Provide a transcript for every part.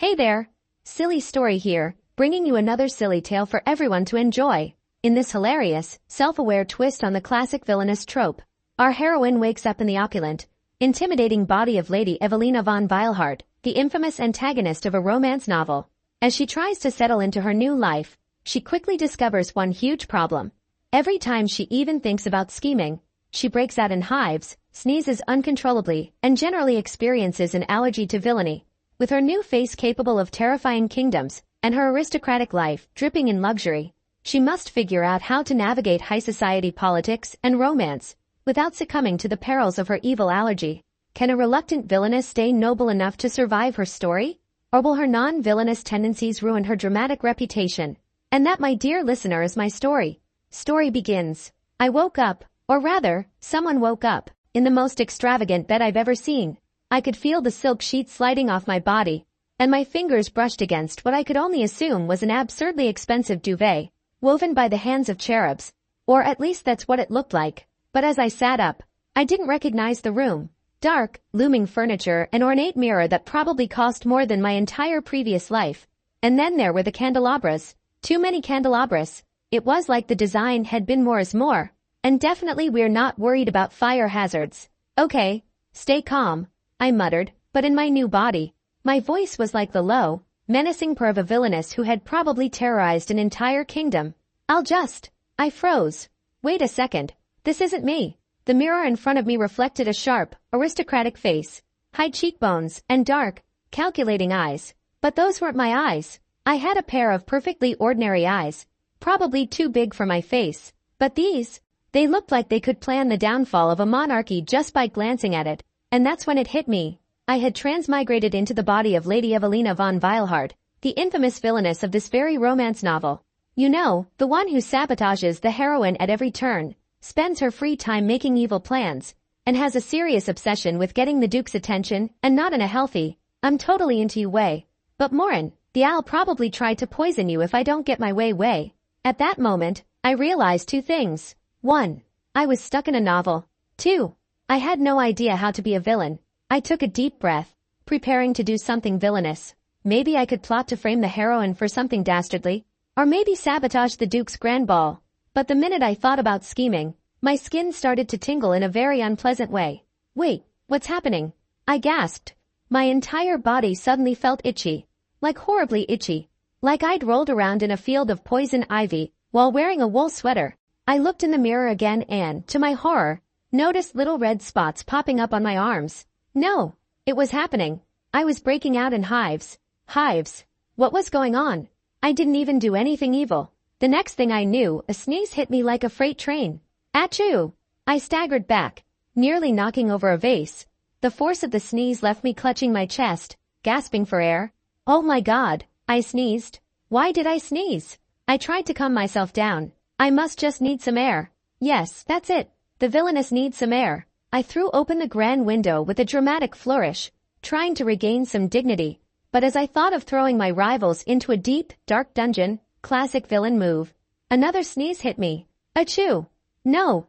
Hey there! Silly story here, bringing you another silly tale for everyone to enjoy. In this hilarious, self-aware twist on the classic villainous trope, our heroine wakes up in the opulent, intimidating body of Lady Evelina von Vileheart, the infamous antagonist of a romance novel. As she tries to settle into her new life, she quickly discovers one huge problem. Every time she even thinks about scheming, she breaks out in hives, sneezes uncontrollably, and generally experiences an allergy to villainy. With her new face capable of terrifying kingdoms, and her aristocratic life dripping in luxury, she must figure out how to navigate high society politics and romance without succumbing to the perils of her evil allergy. Can a reluctant villainess stay noble enough to survive her story? Or will her non-villainous tendencies ruin her dramatic reputation? And that, my dear listener, is my story. Story begins. I woke up, or rather, someone woke up, in the most extravagant bed I've ever seen. I could feel the silk sheets sliding off my body, and my fingers brushed against what I could only assume was an absurdly expensive duvet, woven by the hands of cherubs. Or at least that's what it looked like. But as I sat up, I didn't recognize the room. Dark, looming furniture, an ornate mirror that probably cost more than my entire previous life. And then there were the candelabras. Too many candelabras. It was like the design had been more is more. And definitely we're not worried about fire hazards. Okay, stay calm, I muttered, but in my new body, my voice was like the low, menacing purr of a villainess who had probably terrorized an entire kingdom. I froze. Wait a second, this isn't me. The mirror in front of me reflected a sharp, aristocratic face, high cheekbones, and dark, calculating eyes. But those weren't my eyes. I had a pair of perfectly ordinary eyes, probably too big for my face. But these, they looked like they could plan the downfall of a monarchy just by glancing at it. And that's when it hit me. I had transmigrated into the body of Lady Evelina von Vileheart, the infamous villainess of this very romance novel. You know, the one who sabotages the heroine at every turn, spends her free time making evil plans, and has a serious obsession with getting the Duke's attention, and not in a healthy, I'm totally into you way. But Morin, I'll probably try to poison you if I don't get my way. At that moment, I realized two things. 1. I was stuck in a novel. 2. I had no idea how to be a villain. I took a deep breath, preparing to do something villainous. Maybe I could plot to frame the heroine for something dastardly, or maybe sabotage the Duke's grand ball. But the minute I thought about scheming, my skin started to tingle in a very unpleasant way. Wait, what's happening? I gasped. My entire body suddenly felt itchy. Like horribly itchy. Like I'd rolled around in a field of poison ivy, while wearing a wool sweater. I looked in the mirror again and, to my horror, noticed little red spots popping up on my arms. No, it was happening. I was breaking out in hives. Hives. What was going on? I didn't even do anything evil. The next thing I knew, a sneeze hit me like a freight train. Achoo! I staggered back, nearly knocking over a vase. The force of the sneeze left me clutching my chest, gasping for air. Oh my God, I sneezed. Why did I sneeze? I tried to calm myself down. I must just need some air. Yes, that's it. The villainess needs some air. I threw open the grand window with a dramatic flourish, trying to regain some dignity. But as I thought of throwing my rivals into a deep, dark dungeon, classic villain move, another sneeze hit me. Achoo! No.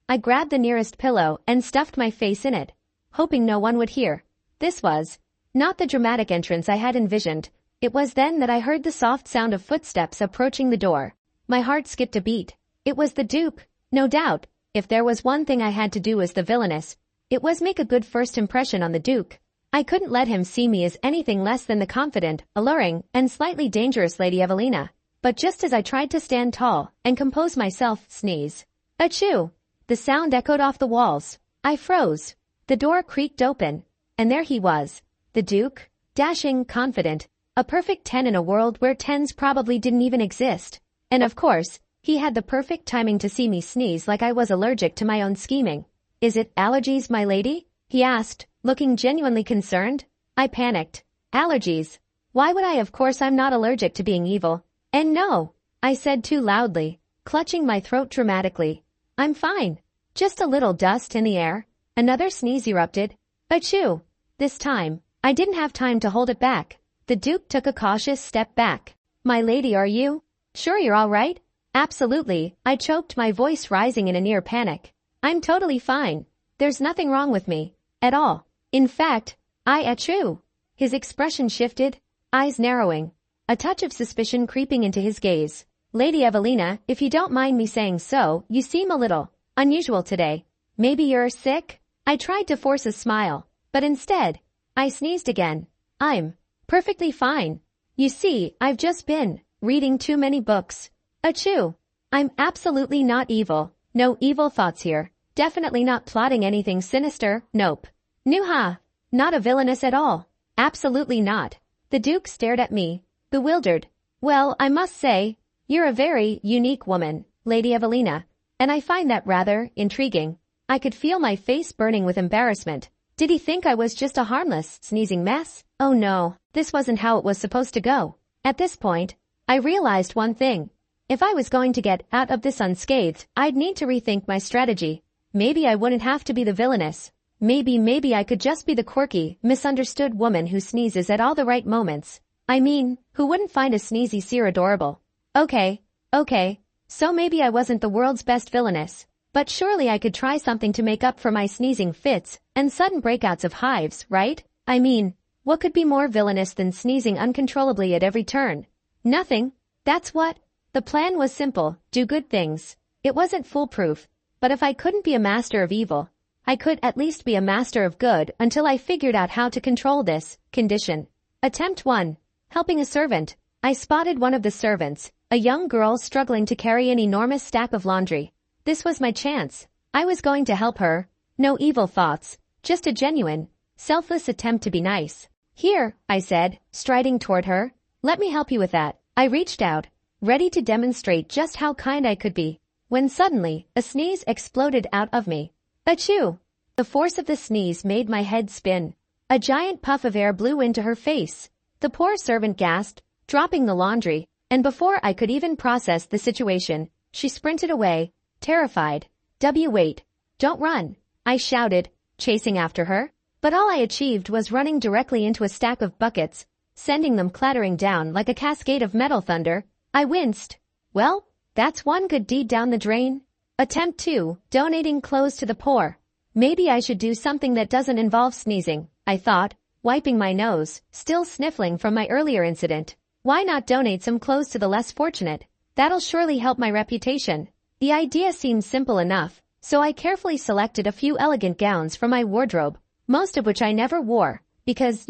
I grabbed the nearest pillow and stuffed my face in it, hoping no one would hear. This was not the dramatic entrance I had envisioned. It was then that I heard the soft sound of footsteps approaching the door. My heart skipped a beat. It was the Duke. No doubt, if there was one thing I had to do as the villainess, it was make a good first impression on the Duke. I couldn't let him see me as anything less than the confident, alluring, and slightly dangerous Lady Evelina. But just as I tried to stand tall and compose myself, sneeze. Achoo! The sound echoed off the walls. I froze. The door creaked open, and there he was. The Duke, dashing, confident, a perfect 10 in a world where 10s probably didn't even exist. And of course, he had the perfect timing to see me sneeze like I was allergic to my own scheming. Is it allergies, my lady? He asked, looking genuinely concerned. I panicked. Allergies? Why would I? Of course I'm not allergic to being evil. And no, I said too loudly, clutching my throat dramatically. I'm fine. Just a little dust in the air. Another sneeze erupted. Achoo! This time, I didn't have time to hold it back. The Duke took a cautious step back. My lady, are you sure you're all right? Absolutely, I choked, my voice rising in a near panic. I'm totally fine. There's nothing wrong with me. At all. In fact, achoo! His expression shifted, eyes narrowing, a touch of suspicion creeping into his gaze. Lady Evelina, if you don't mind me saying so, you seem a little unusual today. Maybe you're sick? I tried to force a smile, but instead, I sneezed again. I'm perfectly fine. You see, I've just been reading too many books. Achoo. I'm absolutely not evil. No evil thoughts here. Definitely not plotting anything sinister. Nope. Nuha. Not a villainess at all. Absolutely not. The Duke stared at me, bewildered. Well, I must say, you're a very unique woman, Lady Evelina, and I find that rather intriguing. I could feel my face burning with embarrassment. Did he think I was just a harmless, sneezing mess? Oh no, this wasn't how it was supposed to go. At this point, I realized one thing. If I was going to get out of this unscathed, I'd need to rethink my strategy. Maybe I wouldn't have to be the villainess. Maybe I could just be the quirky, misunderstood woman who sneezes at all the right moments. I mean, who wouldn't find a sneezy seer adorable? Okay, so maybe I wasn't the world's best villainess. But surely I could try something to make up for my sneezing fits and sudden breakouts of hives, right? I mean, what could be more villainous than sneezing uncontrollably at every turn? Nothing. That's what. The plan was simple, do good things. It wasn't foolproof, but if I couldn't be a master of evil, I could at least be a master of good until I figured out how to control this condition. Attempt 1. Helping a servant. I spotted one of the servants, a young girl struggling to carry an enormous stack of laundry. This was my chance. I was going to help her. No evil thoughts, just a genuine, selfless attempt to be nice. Here, I said, striding toward her. Let me help you with that. I reached out, ready to demonstrate just how kind I could be, when suddenly, a sneeze exploded out of me. Achoo! The force of the sneeze made my head spin. A giant puff of air blew into her face. The poor servant gasped, dropping the laundry, and before I could even process the situation, she sprinted away, terrified. Wait. Don't run, I shouted, chasing after her. But all I achieved was running directly into a stack of buckets, sending them clattering down like a cascade of metal thunder. I winced. Well, that's one good deed down the drain. Attempt 2, donating clothes to the poor. Maybe I should do something that doesn't involve sneezing, I thought, wiping my nose, still sniffling from my earlier incident. Why not donate some clothes to the less fortunate? That'll surely help my reputation. The idea seemed simple enough, so I carefully selected a few elegant gowns from my wardrobe, most of which I never wore, because,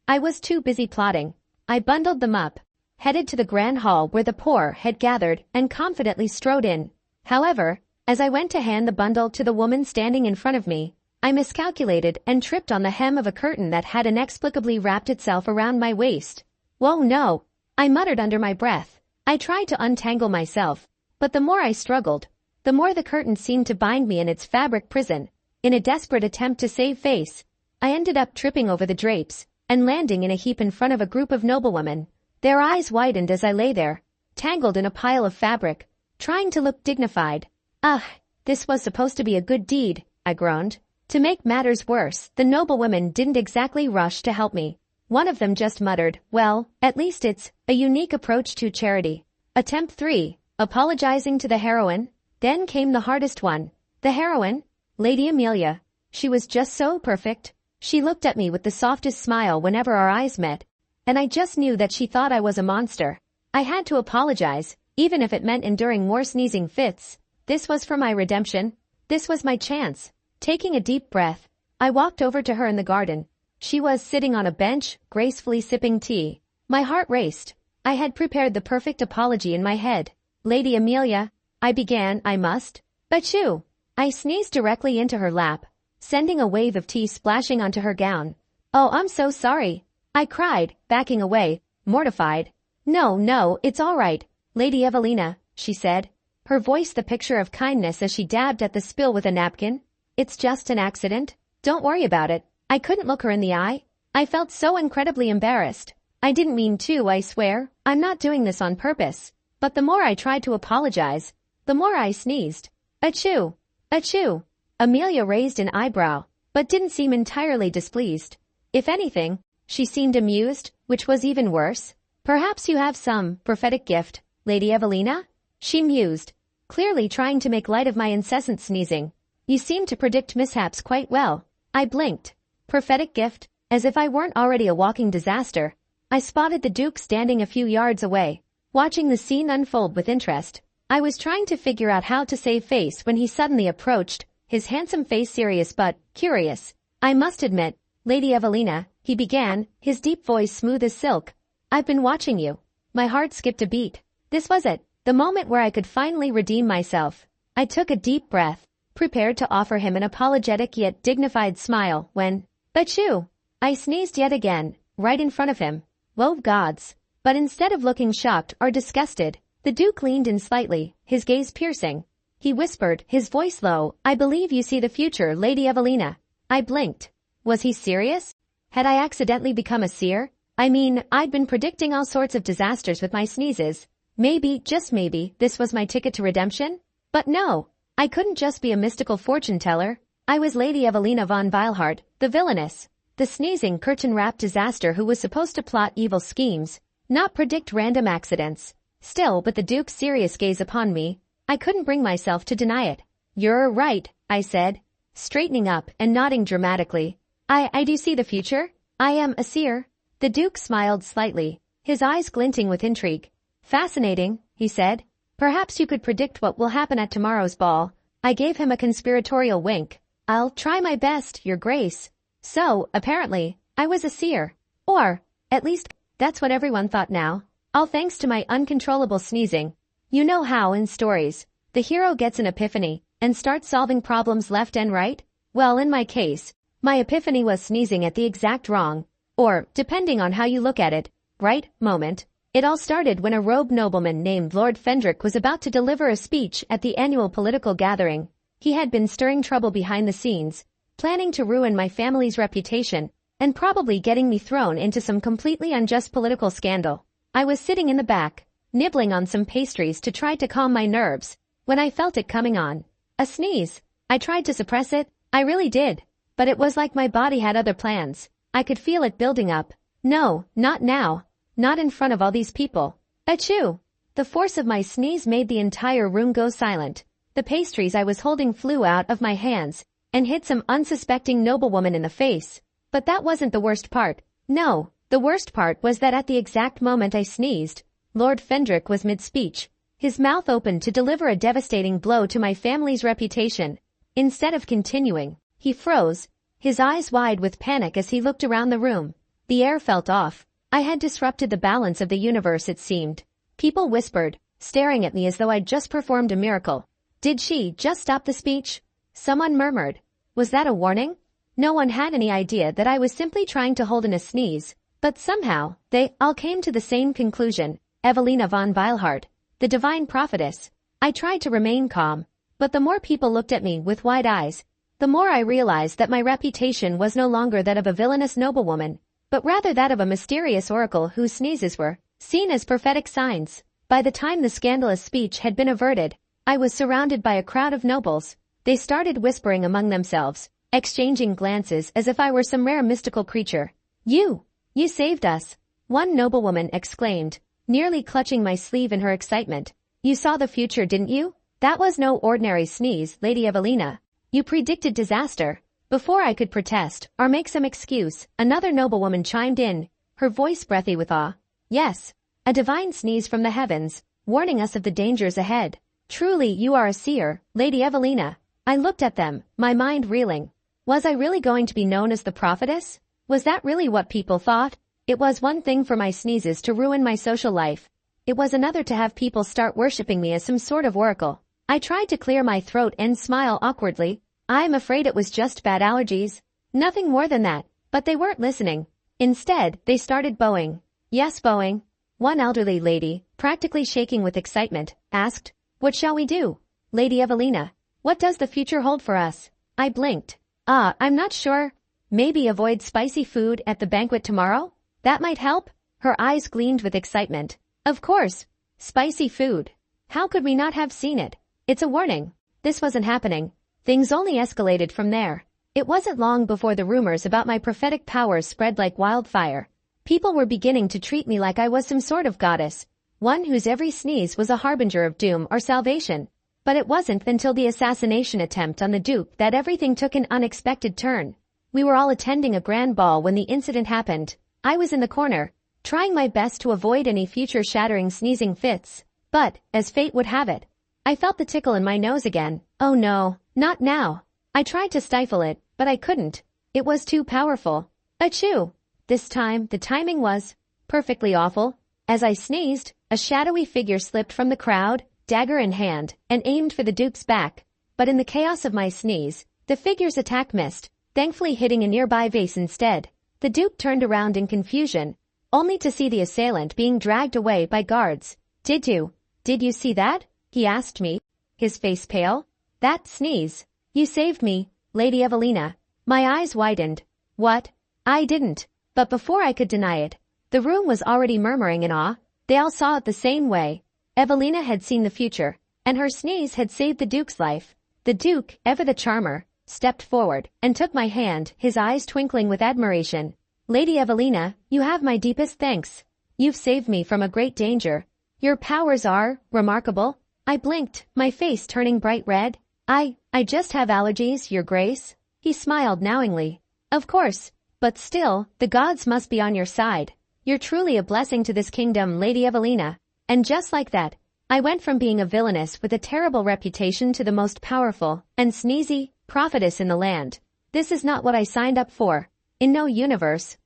I was too busy plotting. I bundled them up, headed to the grand hall where the poor had gathered, and confidently strode in. However, as I went to hand the bundle to the woman standing in front of me, I miscalculated and tripped on the hem of a curtain that had inexplicably wrapped itself around my waist. Whoa, no! I muttered under my breath. I tried to untangle myself, but the more I struggled, the more the curtain seemed to bind me in its fabric prison. In a desperate attempt to save face, I ended up tripping over the drapes and landing in a heap in front of a group of noblewomen. Their eyes widened as I lay there, tangled in a pile of fabric, trying to look dignified. Ugh, this was supposed to be a good deed, I groaned. To make matters worse, the noblewomen didn't exactly rush to help me. One of them just muttered, well, at least it's a unique approach to charity. Attempt 3. Apologizing to the heroine. Then came the hardest one. The heroine? Lady Amelia. She was just so perfect. She looked at me with the softest smile whenever our eyes met, and I just knew that she thought I was a monster. I had to apologize, even if it meant enduring more sneezing fits. This was for my redemption. This was my chance. Taking a deep breath, I walked over to her in the garden. She was sitting on a bench, gracefully sipping tea. My heart raced. I had prepared the perfect apology in my head. Lady Amelia, I began, I must. Achoo! I sneezed directly into her lap, sending a wave of tea splashing onto her gown. Oh, I'm so sorry, I cried, backing away, mortified. No, it's all right, Lady Evelina, she said, her voice the picture of kindness as she dabbed at the spill with a napkin. It's just an accident. Don't worry about it. I couldn't look her in the eye. I felt so incredibly embarrassed. I didn't mean to, I swear. I'm not doing this on purpose. But the more I tried to apologize, the more I sneezed. Achoo! Achoo! Amelia raised an eyebrow, but didn't seem entirely displeased. If anything, she seemed amused, which was even worse. Perhaps you have some prophetic gift, Lady Evelina? She mused, clearly trying to make light of my incessant sneezing. You seem to predict mishaps quite well. I blinked. Prophetic gift? As if I weren't already a walking disaster, I spotted the Duke standing a few yards away, watching the scene unfold with interest. I was trying to figure out how to save face when he suddenly approached, his handsome face serious but curious. I must admit, Lady Evelina, he began, his deep voice smooth as silk. I've been watching you. My heart skipped a beat. This was it, the moment where I could finally redeem myself. I took a deep breath, prepared to offer him an apologetic yet dignified smile when, achoo! I sneezed yet again, right in front of him. Woe gods! But instead of looking shocked or disgusted, the Duke leaned in slightly, his gaze piercing. He whispered, his voice low, I believe you see the future, Lady Evelina. I blinked. Was he serious? Had I accidentally become a seer? I mean, I'd been predicting all sorts of disasters with my sneezes. Maybe, just maybe, this was my ticket to redemption? But no, I couldn't just be a mystical fortune teller. I was Lady Evelina von Vileheart, the villainess. The sneezing, curtain-wrapped disaster who was supposed to plot evil schemes, not predict random accidents. Still, but the Duke's serious gaze upon me, I couldn't bring myself to deny it. You're right, I said, straightening up and nodding dramatically. I do see the future. I am a seer. The Duke smiled slightly, his eyes glinting with intrigue. Fascinating, he said. Perhaps you could predict what will happen at tomorrow's ball. I gave him a conspiratorial wink. I'll try my best, Your Grace. So, apparently, I was a seer. Or, at least, that's what everyone thought now. All thanks to my uncontrollable sneezing. You know how, in stories, the hero gets an epiphany and starts solving problems left and right? Well, in my case, my epiphany was sneezing at the exact wrong, or, depending on how you look at it, right, moment. It all started when a robed nobleman named Lord Fendrick was about to deliver a speech at the annual political gathering. He had been stirring trouble behind the scenes, planning to ruin my family's reputation, and probably getting me thrown into some completely unjust political scandal. I was sitting in the back, nibbling on some pastries to try to calm my nerves, when I felt it coming on. A sneeze. I tried to suppress it, I really did. But it was like my body had other plans. I could feel it building up. No, not now. Not in front of all these people. Achoo! The force of my sneeze made the entire room go silent. The pastries I was holding flew out of my hands and hit some unsuspecting noblewoman in the face. But that wasn't the worst part. No, the worst part was that at the exact moment I sneezed, Lord Fendrick was mid-speech, his mouth open to deliver a devastating blow to my family's reputation. Instead of continuing, he froze, his eyes wide with panic as he looked around the room. The air felt off. I had disrupted the balance of the universe, it seemed. People whispered, staring at me as though I'd just performed a miracle. Did she just stop the speech? Someone murmured. Was that a warning? No one had any idea that I was simply trying to hold in a sneeze, but somehow, they all came to the same conclusion. Evelina von Vileheart, the divine prophetess. I tried to remain calm, but the more people looked at me with wide eyes, the more I realized that my reputation was no longer that of a villainous noblewoman, but rather that of a mysterious oracle whose sneezes were seen as prophetic signs. By the time the scandalous speech had been averted, I was surrounded by a crowd of nobles. They started whispering among themselves, exchanging glances as if I were some rare mystical creature. You saved us, one noblewoman exclaimed, nearly clutching my sleeve in her excitement. You saw the future, didn't you? That was no ordinary sneeze, Lady Evelina. You predicted disaster. Before I could protest or make some excuse, another noblewoman chimed in, her voice breathy with awe. Yes, a divine sneeze from the heavens, warning us of the dangers ahead. Truly you are a seer, Lady Evelina. I looked at them, my mind reeling. Was I really going to be known as the prophetess? Was that really what people thought? It was one thing for my sneezes to ruin my social life. It was another to have people start worshipping me as some sort of oracle. I tried to clear my throat and smile awkwardly. I'm afraid it was just bad allergies. Nothing more than that. But they weren't listening. Instead, they started bowing. Yes, bowing. One elderly lady, practically shaking with excitement, asked, What shall we do? Lady Evelina, what does the future hold for us? I blinked. I'm not sure. Maybe avoid spicy food at the banquet tomorrow? That might help? Her eyes gleamed with excitement. Of course. Spicy food. How could we not have seen it? It's a warning. This wasn't happening. Things only escalated from there. It wasn't long before the rumors about my prophetic powers spread like wildfire. People were beginning to treat me like I was some sort of goddess, one whose every sneeze was a harbinger of doom or salvation. But it wasn't until the assassination attempt on the Duke that everything took an unexpected turn. We were all attending a grand ball when the incident happened. I was in the corner, trying my best to avoid any future shattering sneezing fits. But, as fate would have it, I felt the tickle in my nose again. Oh no, not now. I tried to stifle it, but I couldn't. It was too powerful. Achoo! This time, the timing was perfectly awful. As I sneezed, a shadowy figure slipped from the crowd, dagger in hand, and aimed for the Duke's back. But in the chaos of my sneeze, the figure's attack missed, thankfully hitting a nearby vase instead. The Duke turned around in confusion, only to see the assailant being dragged away by guards. Did you see that? He asked me, his face pale. That sneeze. You saved me, Lady Evelina. My eyes widened. What? I didn't. But before I could deny it, the room was already murmuring in awe. They all saw it the same way. Evelina had seen the future, and her sneeze had saved the Duke's life. The Duke, ever the charmer, stepped forward and took my hand, his eyes twinkling with admiration. Lady Evelina, you have my deepest thanks. You've saved me from a great danger. Your powers are remarkable. I blinked, my face turning bright red. I just have allergies, Your Grace. He smiled knowingly. Of course, but still, the gods must be on your side. You're truly a blessing to this kingdom, Lady Evelina. And just like that, I went from being a villainess with a terrible reputation to the most powerful and sneezy prophetess in the land. This is not what I signed up for. In no universe,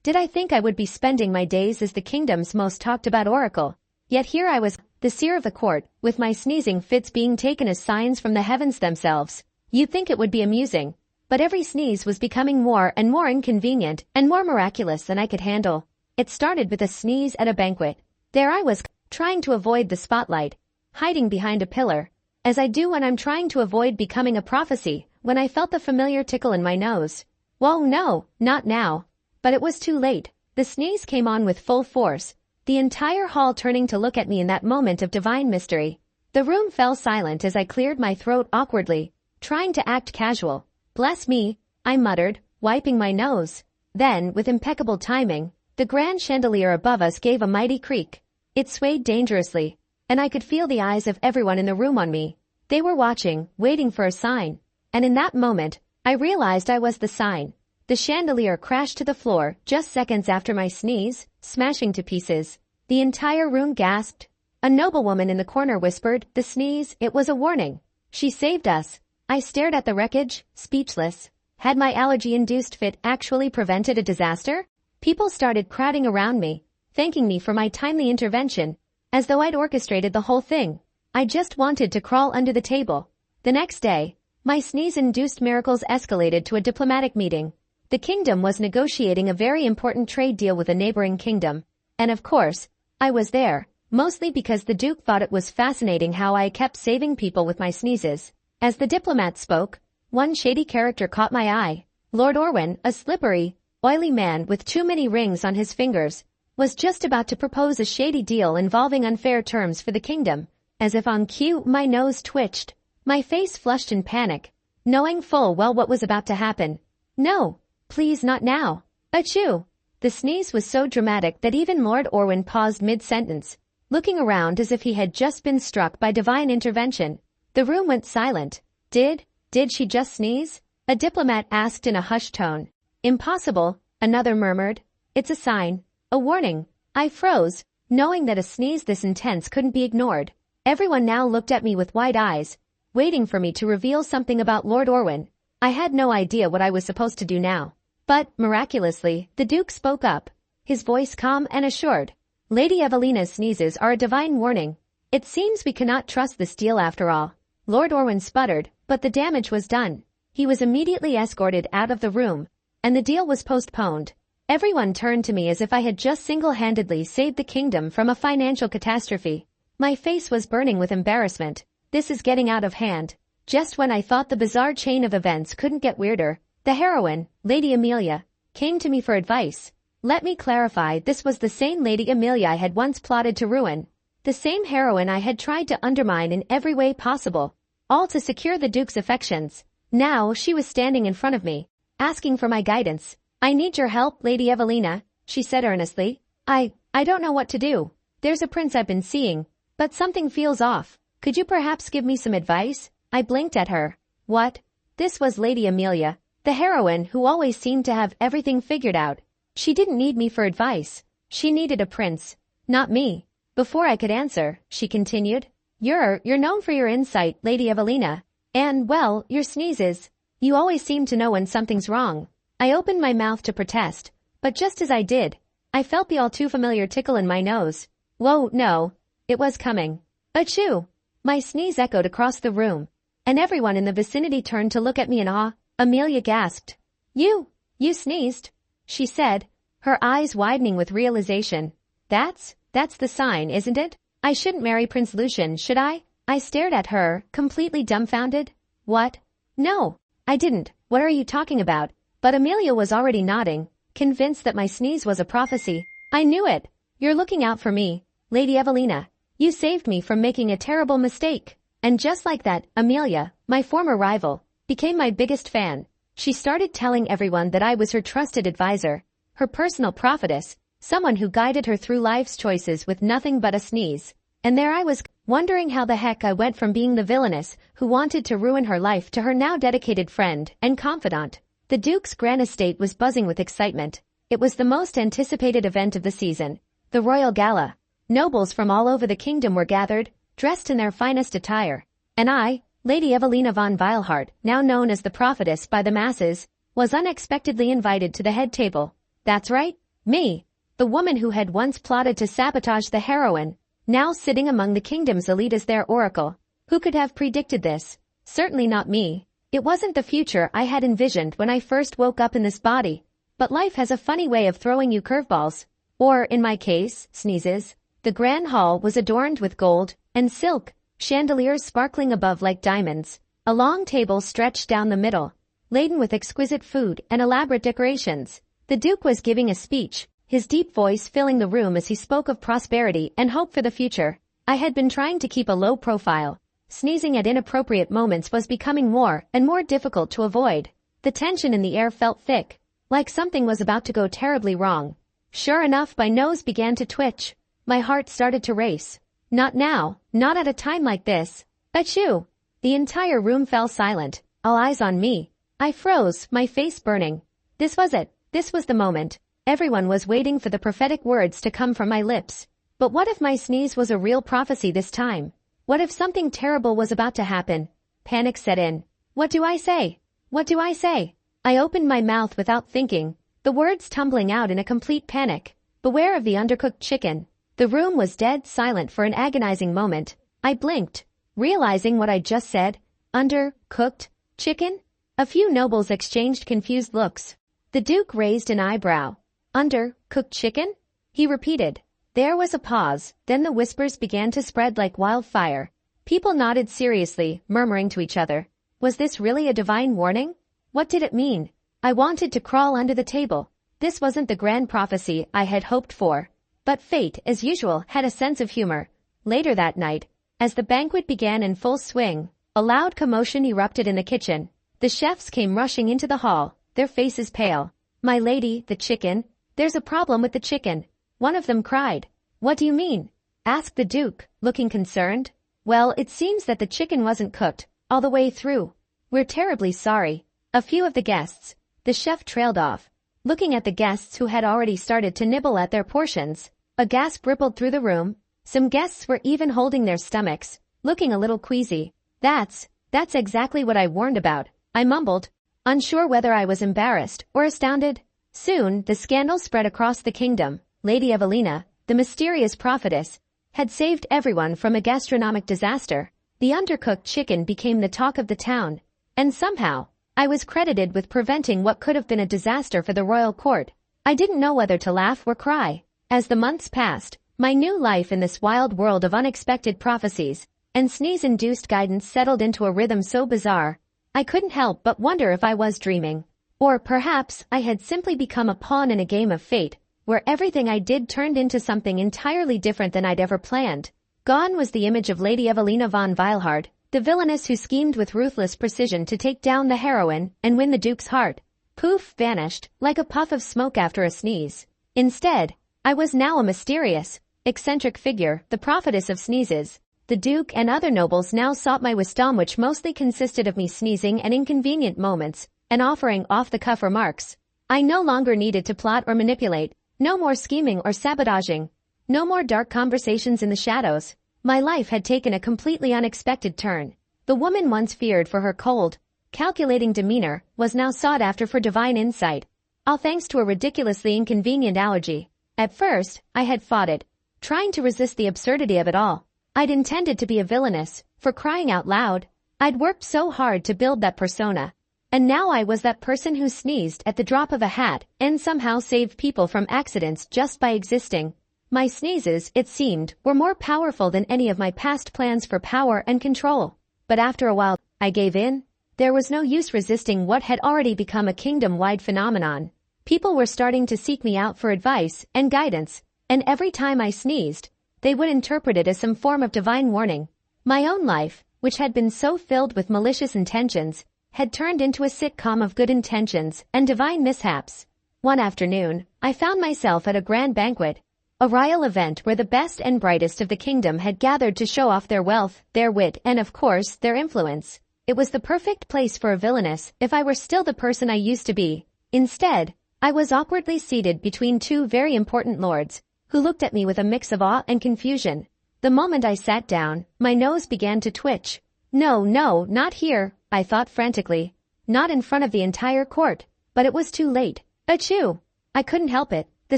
did I think I would be spending my days as the kingdom's most talked about oracle. Yet here I was, the seer of the court, with my sneezing fits being taken as signs from the heavens themselves. You'd think it would be amusing, but every sneeze was becoming more and more inconvenient and more miraculous than I could handle. It started with a sneeze at a banquet. There I was, trying to avoid the spotlight, hiding behind a pillar, as I do when I'm trying to avoid becoming a prophecy, when I felt the familiar tickle in my nose. Whoa, no, not now. But it was too late. The sneeze came on with full force, the entire hall turning to look at me in that moment of divine mystery. The room fell silent as I cleared my throat awkwardly, trying to act casual. Bless me, I muttered, wiping my nose. Then, with impeccable timing, the grand chandelier above us gave a mighty creak. It swayed dangerously, and I could feel the eyes of everyone in the room on me. They were watching, waiting for a sign. And in that moment, I realized I was the sign. The chandelier crashed to the floor just seconds after my sneeze, smashing to pieces. The entire room gasped. A noblewoman in the corner whispered, "The sneeze, it was a warning. She saved us." I stared at the wreckage, speechless. Had my allergy-induced fit actually prevented a disaster? People started crowding around me, thanking me for my timely intervention, as though I'd orchestrated the whole thing. I just wanted to crawl under the table. The next day, my sneeze-induced miracles escalated to a diplomatic meeting. The kingdom was negotiating a very important trade deal with a neighboring kingdom. And of course, I was there, mostly because the Duke thought it was fascinating how I kept saving people with my sneezes. As the diplomat spoke, one shady character caught my eye. Lord Orwyn, a slippery, oily man with too many rings on his fingers, was just about to propose a shady deal involving unfair terms for the kingdom. As if on cue, my nose twitched. My face flushed in panic, knowing full well what was about to happen. No, please not now. Achoo! The sneeze was so dramatic that even Lord Orwyn paused mid-sentence, looking around as if he had just been struck by divine intervention. The room went silent. Did she just sneeze? A diplomat asked in a hushed tone. Impossible, another murmured. It's a sign, a warning. I froze, knowing that a sneeze this intense couldn't be ignored. Everyone now looked at me with wide eyes, waiting for me to reveal something about Lord Orwyn. I had no idea what I was supposed to do now. But, miraculously, the Duke spoke up, his voice calm and assured. Lady Evelina's sneezes are a divine warning. It seems we cannot trust this deal after all. Lord Orwyn sputtered, but the damage was done. He was immediately escorted out of the room, and the deal was postponed. Everyone turned to me as if I had just single-handedly saved the kingdom from a financial catastrophe. My face was burning with embarrassment. This is getting out of hand. Just when I thought the bizarre chain of events couldn't get weirder, the heroine, Lady Amelia, came to me for advice. Let me clarify, this was the same Lady Amelia I had once plotted to ruin. The same heroine I had tried to undermine in every way possible, all to secure the Duke's affections. Now she was standing in front of me, asking for my guidance. I need your help, Lady Evelina, she said earnestly. I don't know what to do. There's a prince I've been seeing, but something feels off. Could you perhaps give me some advice? I blinked at her. What? This was Lady Amelia, The heroine who always seemed to have everything figured out. She didn't need me for advice. She needed a prince. Not me. Before I could answer, she continued. You're known for your insight, Lady Evelina. And, well, your sneezes. You always seem to know when something's wrong. I opened my mouth to protest, but just as I did, I felt the all too familiar tickle in my nose. Whoa, no. It was coming. Achoo! My sneeze echoed across the room, and everyone in the vicinity turned to look at me in awe. Amelia gasped. You sneezed, she said, her eyes widening with realization. That's the sign, isn't it? I shouldn't marry Prince Lucian, should I? I stared at her, completely dumbfounded. What? No, I didn't. What are you talking about? But Amelia was already nodding, convinced that my sneeze was a prophecy. I knew it. You're looking out for me, Lady Evelina. You saved me from making a terrible mistake. And just like that, Amelia, my former rival, became my biggest fan. She started telling everyone that I was her trusted advisor, her personal prophetess, someone who guided her through life's choices with nothing but a sneeze. And there I was, wondering how the heck I went from being the villainess who wanted to ruin her life to her now dedicated friend and confidant. The Duke's grand estate was buzzing with excitement. It was the most anticipated event of the season, the royal gala. Nobles from all over the kingdom were gathered, dressed in their finest attire. And I, Lady Evelina von Vileheart, now known as the prophetess by the masses, was unexpectedly invited to the head table. That's right, me, the woman who had once plotted to sabotage the heroine, now sitting among the kingdom's elite as their oracle. Who could have predicted this? Certainly not me. It wasn't the future I had envisioned when I first woke up in this body. But life has a funny way of throwing you curveballs. Or, in my case, sneezes. The grand hall was adorned with gold and silk, chandeliers sparkling above like diamonds. A long table stretched down the middle, laden with exquisite food and elaborate decorations. The Duke was giving a speech, his deep voice filling the room as he spoke of prosperity and hope for the future. I had been trying to keep a low profile. Sneezing at inappropriate moments was becoming more and more difficult to avoid. The tension in the air felt thick, like something was about to go terribly wrong. Sure enough, my nose began to twitch. My heart started to race. Not now, not at a time like this. Achoo! The entire room fell silent, all eyes on me. I froze, my face burning. This was it. This was the moment. Everyone was waiting for the prophetic words to come from my lips. But what if my sneeze was a real prophecy this time? What if something terrible was about to happen? Panic set in. What do I say? What do I say? I opened my mouth without thinking, the words tumbling out in a complete panic. Beware of the undercooked chicken. The room was dead silent for an agonizing moment. I blinked, realizing what I'd just said. Undercooked chicken? A few nobles exchanged confused looks. The Duke raised an eyebrow. Undercooked chicken? He repeated. There was a pause, then the whispers began to spread like wildfire. People nodded seriously, murmuring to each other. Was this really a divine warning? What did it mean? I wanted to crawl under the table. This wasn't the grand prophecy I had hoped for. But fate, as usual, had a sense of humor. Later that night, as the banquet began in full swing, a loud commotion erupted in the kitchen. The chefs came rushing into the hall, their faces pale. My lady, the chicken. There's a problem with the chicken. One of them cried. What do you mean? Asked the Duke, looking concerned. Well, it seems that the chicken wasn't cooked all the way through. We're terribly sorry. A few of the guests. The chef trailed off, looking at the guests who had already started to nibble at their portions. A gasp rippled through the room. Some guests were even holding their stomachs, looking a little queasy. That's exactly what I warned about, I mumbled, unsure whether I was embarrassed or astounded. Soon, the scandal spread across the kingdom. Lady Evelina, the mysterious prophetess, had saved everyone from a gastronomic disaster. The undercooked chicken became the talk of the town, and somehow, I was credited with preventing what could have been a disaster for the royal court. I didn't know whether to laugh or cry. As the months passed, my new life in this wild world of unexpected prophecies and sneeze-induced guidance settled into a rhythm so bizarre, I couldn't help but wonder if I was dreaming. Or perhaps I had simply become a pawn in a game of fate, where everything I did turned into something entirely different than I'd ever planned. Gone was the image of Lady Evelina von Vileheart, the villainess who schemed with ruthless precision to take down the heroine and win the Duke's heart. Poof, vanished, like a puff of smoke after a sneeze. Instead, I was now a mysterious, eccentric figure, the prophetess of sneezes. The Duke and other nobles now sought my wisdom, which mostly consisted of me sneezing at inconvenient moments, and offering off-the-cuff remarks. I no longer needed to plot or manipulate, no more scheming or sabotaging, no more dark conversations in the shadows. My life had taken a completely unexpected turn. The woman once feared for her cold, calculating demeanor was now sought after for divine insight, all thanks to a ridiculously inconvenient allergy. At first, I had fought it, trying to resist the absurdity of it all. I'd intended to be a villainess, for crying out loud. I'd worked so hard to build that persona. And now I was that person who sneezed at the drop of a hat and somehow saved people from accidents just by existing. My sneezes, it seemed, were more powerful than any of my past plans for power and control. But after a while, I gave in. There was no use resisting what had already become a kingdom-wide phenomenon. People were starting to seek me out for advice and guidance, and every time I sneezed, they would interpret it as some form of divine warning. My own life, which had been so filled with malicious intentions, had turned into a sitcom of good intentions and divine mishaps. One afternoon, I found myself at a grand banquet, a royal event where the best and brightest of the kingdom had gathered to show off their wealth, their wit, and of course, their influence. It was the perfect place for a villainess if I were still the person I used to be. Instead, I was awkwardly seated between two very important lords, who looked at me with a mix of awe and confusion. The moment I sat down, my nose began to twitch. No, not here, I thought frantically. Not in front of the entire court. But it was too late. Achoo! I couldn't help it. The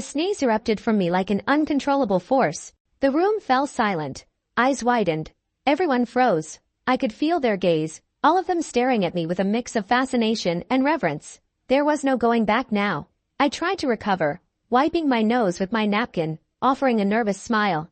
sneeze erupted from me like an uncontrollable force. The room fell silent. Eyes widened. Everyone froze. I could feel their gaze, all of them staring at me with a mix of fascination and reverence. There was no going back now. I tried to recover, wiping my nose with my napkin, offering a nervous smile.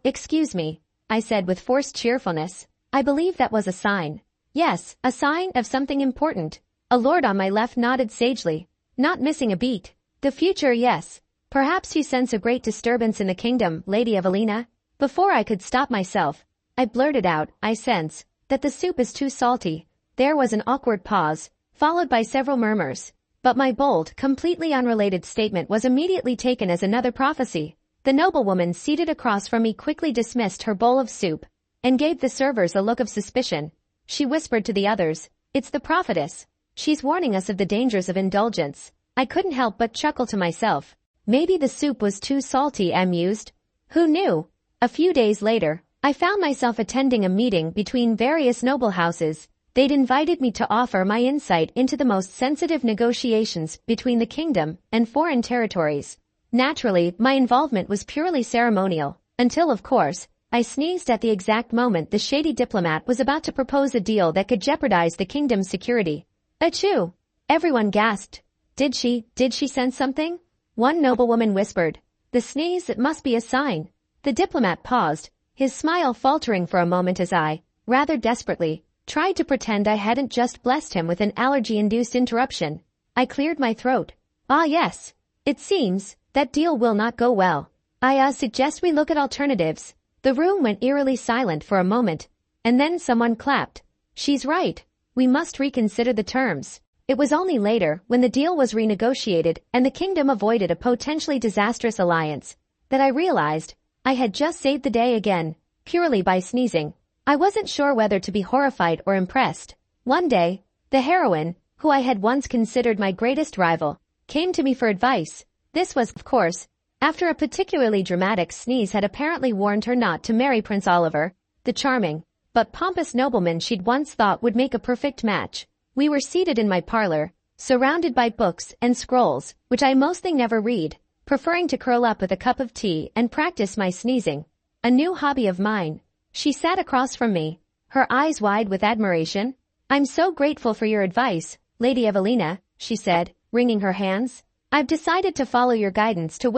Excuse me, I said with forced cheerfulness. I believe that was a sign. Yes, a sign of something important. A lord on my left nodded sagely, not missing a beat. The future, yes. Perhaps you sense a great disturbance in the kingdom, Lady Evelina. Before I could stop myself, I blurted out, I sense that the soup is too salty. There was an awkward pause, followed by several murmurs. But my bold, completely unrelated statement was immediately taken as another prophecy. The noblewoman seated across from me quickly dismissed her bowl of soup and gave the servers a look of suspicion. She whispered to the others, "It's the prophetess. She's warning us of the dangers of indulgence." I couldn't help but chuckle to myself. Maybe the soup was too salty, I mused. Who knew? A few days later, I found myself attending a meeting between various noble houses. They'd invited me to offer my insight into the most sensitive negotiations between the kingdom and foreign territories. Naturally, my involvement was purely ceremonial, until of course, I sneezed at the exact moment the shady diplomat was about to propose a deal that could jeopardize the kingdom's security. Achoo! Everyone gasped. Did she sense something? One noblewoman whispered. The sneeze, it must be a sign. The diplomat paused, his smile faltering for a moment as I, rather desperately, tried to pretend I hadn't just blessed him with an allergy-induced interruption. I cleared my throat. Yes. It seems that deal will not go well. I suggest we look at alternatives. The room went eerily silent for a moment, and then someone clapped. She's right. We must reconsider the terms. It was only later, when the deal was renegotiated and the kingdom avoided a potentially disastrous alliance, that I realized I had just saved the day again, purely by sneezing. I wasn't sure whether to be horrified or impressed. One day, the heroine, who I had once considered my greatest rival, came to me for advice. This was, of course, after a particularly dramatic sneeze had apparently warned her not to marry Prince Oliver, the charming but pompous nobleman she'd once thought would make a perfect match. We were seated in my parlor, surrounded by books and scrolls, which I mostly never read, preferring to curl up with a cup of tea and practice my sneezing. A new hobby of mine. She sat across from me, her eyes wide with admiration. I'm so grateful for your advice, Lady Evelina, she said, wringing her hands. I've decided to follow your guidance to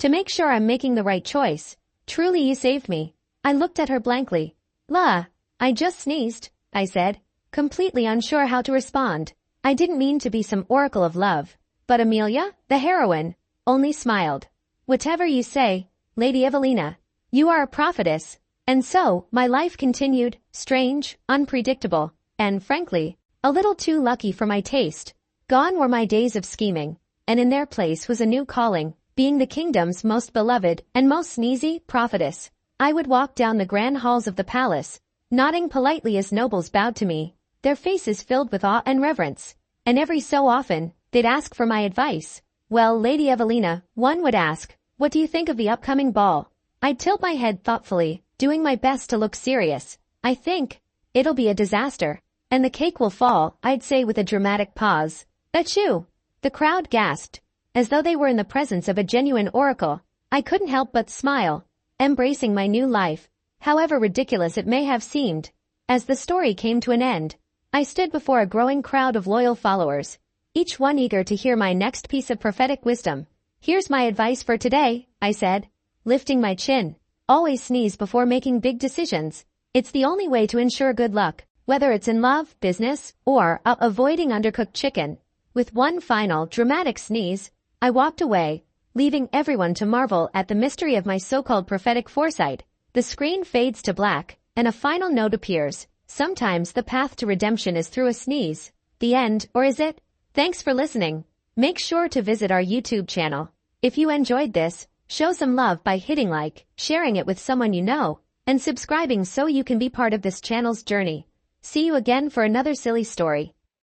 make sure I'm making the right choice. Truly you saved me. I looked at her blankly. I just sneezed, I said, completely unsure how to respond. I didn't mean to be some oracle of love. But Amelia, the heroine, only smiled. Whatever you say, Lady Evelina, you are a prophetess. And so, my life continued, strange, unpredictable, and frankly, a little too lucky for my taste. Gone were my days of scheming, and in their place was a new calling, being the kingdom's most beloved and most sneezy prophetess. I would walk down the grand halls of the palace, nodding politely as nobles bowed to me, their faces filled with awe and reverence. and every so often, they'd ask for my advice. Well, Lady Evelina, one would ask, what do you think of the upcoming ball? I'd tilt my head thoughtfully, doing my best to look serious. I think it'll be a disaster. And the cake will fall, I'd say with a dramatic pause. Achoo! The crowd gasped, as though they were in the presence of a genuine oracle. I couldn't help but smile, embracing my new life, however ridiculous it may have seemed. As the story came to an end, I stood before a growing crowd of loyal followers, each one eager to hear my next piece of prophetic wisdom. Here's my advice for today, I said, lifting my chin. Always sneeze before making big decisions. It's the only way to ensure good luck, whether it's in love, business, or avoiding undercooked chicken. With one final dramatic sneeze, I walked away, leaving everyone to marvel at the mystery of my so-called prophetic foresight. The screen fades to black, and a final note appears. Sometimes the path to redemption is through a sneeze. The end, or is it? Thanks for listening. Make sure to visit our YouTube channel. If you enjoyed this, show some love by hitting like, sharing it with someone you know, and subscribing so you can be part of this channel's journey. See you again for another silly story.